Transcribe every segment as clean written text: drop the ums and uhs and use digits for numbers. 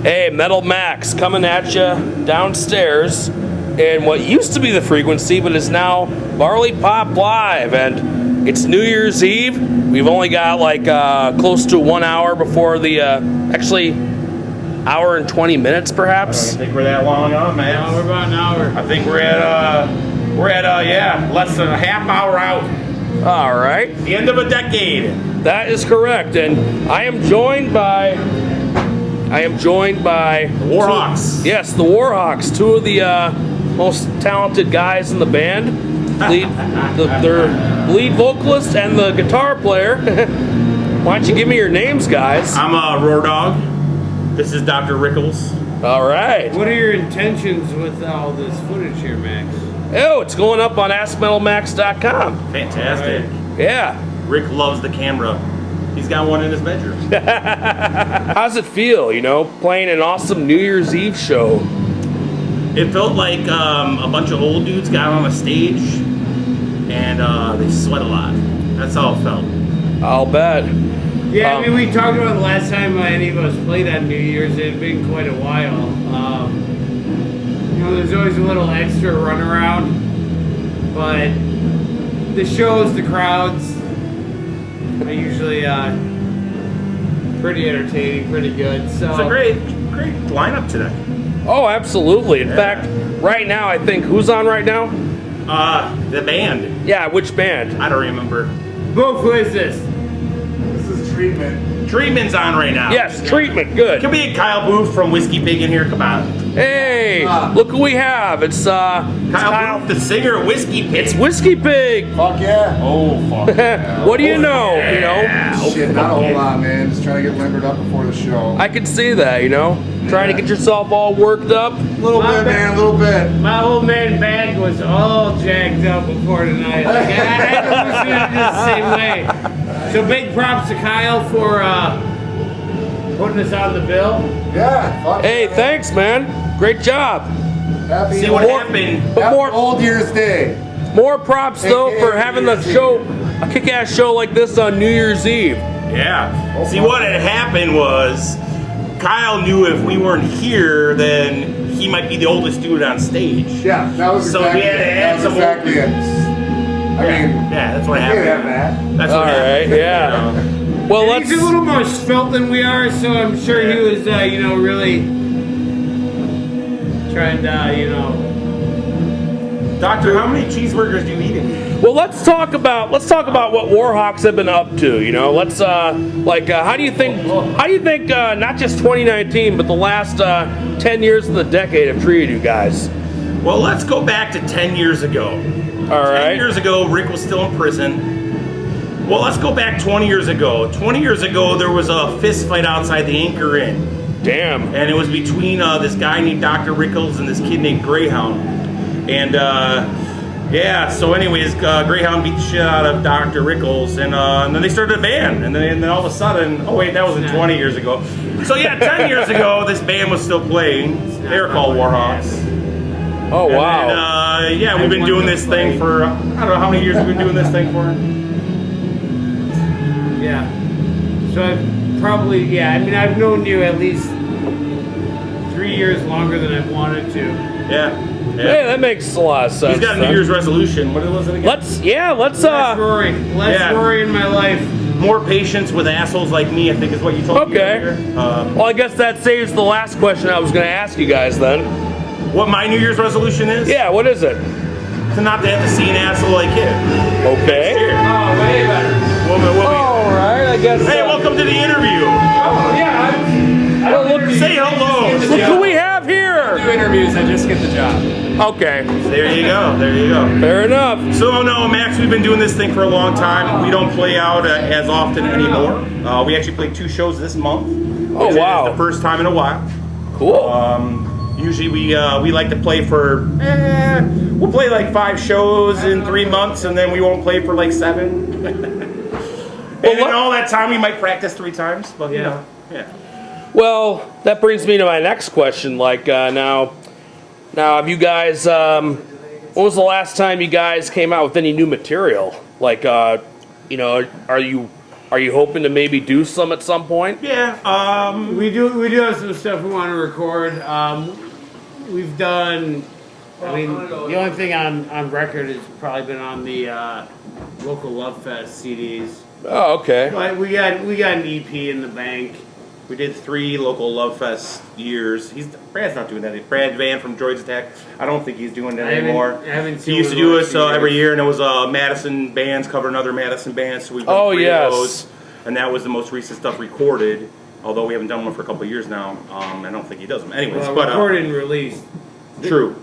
Hey, Metal Max coming at you downstairs in what used to be the frequency, but is now Barley Pop Live, and it's New Year's Eve. We've only got like close to 1 hour before the actually hour and 20 minutes, perhaps. I don't think we're that long on, man. No, we're about an hour. I think we're at yeah, less than a half hour out. All right, The end of a decade. that is correct, and I am joined by The Warhawks. Yes, the Warhawks, two of the most talented guys in the band. Their lead vocalist and the guitar player. Why don't you give me your names, guys? I'm Roar Dog. This is Dr. Rickles. All right. What are your intentions with all this footage here, Max? Oh, it's going up on AskMetalMax.com. Fantastic. Yeah. Rick loves the camera. He's got one in his bedroom. How's it feel, playing an awesome New Year's Eve show? It felt like a bunch of old dudes got on a stage and they sweat a lot. That's how it felt. I'll bet. Yeah, I mean, we talked about the last time any of us played on New Year's. It had been quite a while. There's always a little extra runaround, but the shows, the crowds, are usually pretty entertaining, pretty good. So It's a great lineup today. Oh, absolutely. In fact, right now, I think, who's on right now? The band. Yeah, which band? I don't remember. Boof, who is this? This is Treatment. Treatment's on right now. Yes, Treatment. Good. Could be Kyle Booth from Whiskey Pig in here. Come on. Hey, look who we have. It's Kyle Booth, the singer of Whiskey Pig. It's Whiskey Pig. Fuck yeah. Oh, fuck. What do you know? Shit, not a whole lot, man. Just trying to get limbered up before the show. I can see that, trying to get yourself all worked up. A little bit, man, a little bit. My old man bag was all jacked up before tonight. Like, I had to listen to it the same way. So big props to Kyle for putting us on the bill. Yeah, fuck Hey, yeah. thanks, man. Great job. Happy, See what happened? But happy more, Old Year's Day. more props though AKA for having the New Year's show, a kick-ass show like this on New Year's Eve. Yeah. See, what had happened was Kyle knew if we weren't here, then he might be the oldest dude on stage. Yeah, that was So exactly we had to it. add That some was exactly it. I mean, Yeah, that's what you can't have happened. that. That's All what happened. right, yeah. Well, let's. He's a little more svelte than we are, so I'm sure he was, really trying to, Doctor, how many cheeseburgers do you eat in? Well, let's talk about what Warhawks have been up to. Let's how do you think not just 2019 but the last 10 years of the decade have treated you guys? Well, let's go back to 10 years ago. All 10 right. years ago, Rick was still in prison. Well, let's go back 20 years ago. 20 years ago, there was a fist fight outside the Anchor Inn. Damn. And it was between this guy named Dr. Rickles and this kid named Greyhound. And so anyways, Greyhound beat the shit out of Dr. Rickles, and then they started a band, and then all of a sudden, oh wait, that was 20 years ago. So yeah, 10 years ago, this band was still playing. They were called Warhawks. Oh wow. And, we've been doing this thing for, I don't know how many years we've been doing this thing for. yeah. So I've known you at least 3 years longer than I've wanted to. Yeah. Yeah, that makes a lot of sense. He's got a New then. Year's resolution. What was it again? Let's Less worry in my life. More patience with assholes like me, I think is what you told me Okay. earlier. Well, I guess that saves the last question I was going to ask you guys then. What my New Year's resolution is? Yeah, what is it? To not to have to see an asshole like him. Okay. Here. Oh, way better. All right, I guess. Hey, welcome to the interview. Oh, yeah. Say hello. Look who we have here. Interviews, I just get the job. Okay, There you go. There you go. fair enough. So, no, Max, we've been doing this thing for a long time. We don't play out as often anymore. We actually played 2 shows this month. Oh, which wow. is the first time in a while. Cool. Usually we like to play for, we'll play like 5 shows in 3 months, and then we won't play for like 7. And in all that time, we might practice 3 times, but you know, yeah. Well, that brings me to my next question. Now, have you guys? When was the last time you guys came out with any new material? Are you Are you hoping to maybe do some at some point? Yeah. We do have some stuff we want to record. We've done. I mean, the only thing on record has probably been on the local Love Fest CDs. Oh, okay. But we got an EP in the bank. We did 3 local Love Fest years. Brad's not doing that. Brad Van from Droids Attack. I don't think he's doing that anymore. I haven't seen He used to do it every year, and it was Madison bands covering other Madison bands. So we've done 3 of those, and that was the most recent stuff recorded. Although we haven't done one for a couple of years now. I don't think he does them. Anyways, but recorded and released. True.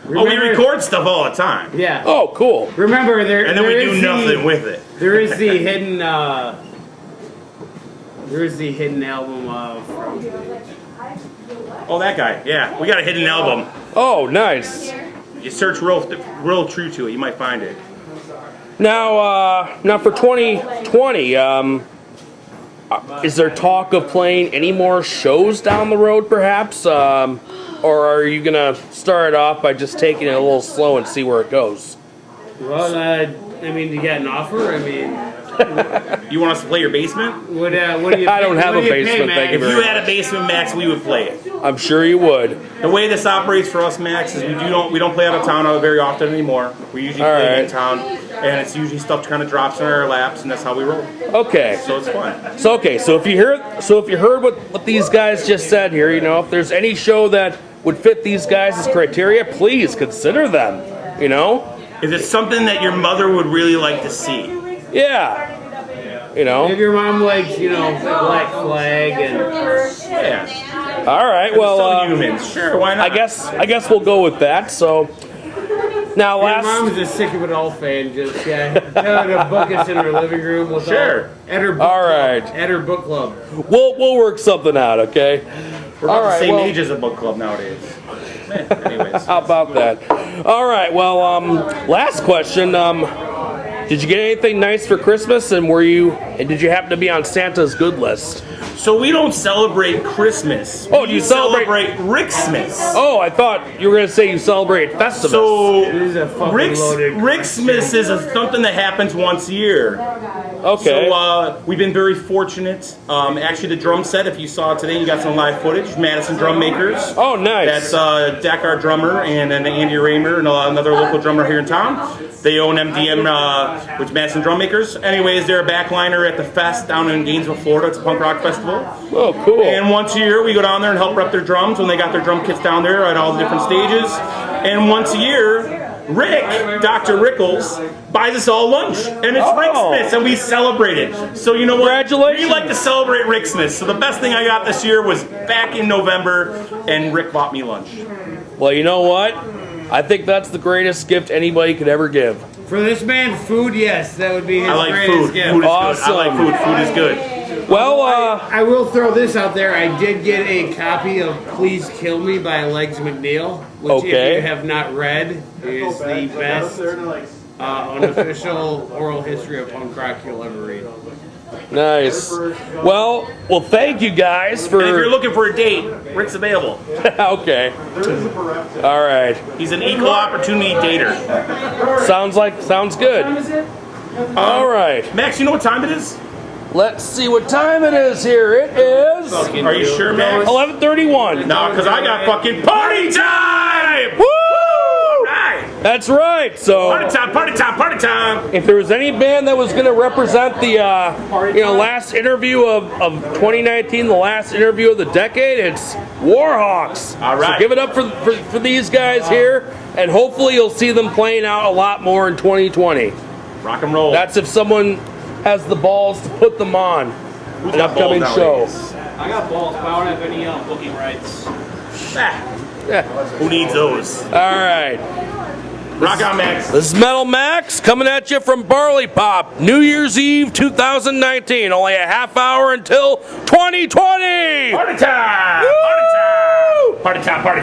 We record stuff all the time. Yeah. Oh, cool. Remember there. And then we do nothing with it. There is the hidden. There is the hidden album from. Oh, that guy. Yeah, we got a hidden album. Oh, nice. You search real true to it, you might find it. Now for 2020, is there talk of playing any more shows down the road, perhaps? Or are you going to start off by just taking it a little slow and see where it goes? Well, I mean, you got an offer? I mean... You want us to play your basement? What do you I don't have a basement, thank you If very you much. had a basement, Max, we would play it. I'm sure you would. The way this operates for us, Max, is we don't play out of town very often anymore. We usually play in town, and it's usually stuff kind of drops in our laps, and that's how we roll. Okay. So it's fun. So if you heard what these guys just said here, you know, if there's any show that would fit these guys' criteria, please consider them. You know? Is it something that your mother would really like to see? Yeah. You know? If your mom likes, you know, Black Flag and... Yeah. All right, well... Some humans. Sure, why not? I guess we'll go with that, so... Now, Your mom's a Sick of It All fan, just, tell her to book us in her living room. At her book All right. club. At her book club. We'll work something out, okay? We're about the same age as a book club nowadays. Anyways. How about that? All right, well, last question. Did you get anything nice for Christmas, and did you happen to be on Santa's good list? So we don't celebrate Christmas. Oh, do you celebrate Ricksmas? Oh, I thought you were going to say you celebrate Festivus. So This is a fucking loaded... Ricksmas is something that happens once a year. Okay. So we've been very fortunate. Actually, the drum set, if you saw it today, you got some live footage. Madison Drum Makers. Oh, nice. That's Dak, our drummer, and then Andy Raymer, and another local drummer here in town. They own MDM, which is Madison Drum Makers. Anyways, they're a backliner at the fest down in Gainesville, Florida. It's a punk rock festival. Oh, cool. And once a year, we go down there and help rep their drums when they got their drum kits down there at all the different stages. And once a year, Dr. Rickles, buys us all lunch. And it's Ricksmas, and we celebrate it. So you know what? Congratulations. We like to celebrate Ricksmas. So the best thing I got this year was back in November, and Rick bought me lunch. Well, you know what? I think that's the greatest gift anybody could ever give. For this man, food, yes, that would be his I like greatest food. gift. Food is Awesome. good. I like food. Food is good. Well, I will throw this out there. I did get a copy of Please Kill Me by Legs McNeil, which if you have not read, is the best unofficial oral history of punk rock you'll ever read. nice. Well, thank you guys for... And if you're looking for a date, Rick's available. Okay. All right. He's an equal opportunity dater. Sounds good. All right. Max, you know what time it is? Let's see what time it is here. It is Are you sure, Max? 11:31. No, because I got fucking party time! Woo! Right. That's right. So Party time, party time, party time! if there was any band that was going to represent the last interview of 2019, the last interview of the decade, it's Warhawks. All right. So give it up for these guys here, and hopefully you'll see them playing out a lot more in 2020. Rock and roll. That's if someone has the balls to put them on Who's an got upcoming balls show. nowadays? I got balls, but I don't have any booking rights. Yeah. Who needs those? All right. Rock on, Max. This is Metal Max coming at you from Barley Pop, New Year's Eve 2019. Only a half hour until 2020. Party time! Woo! Party time! Party time, party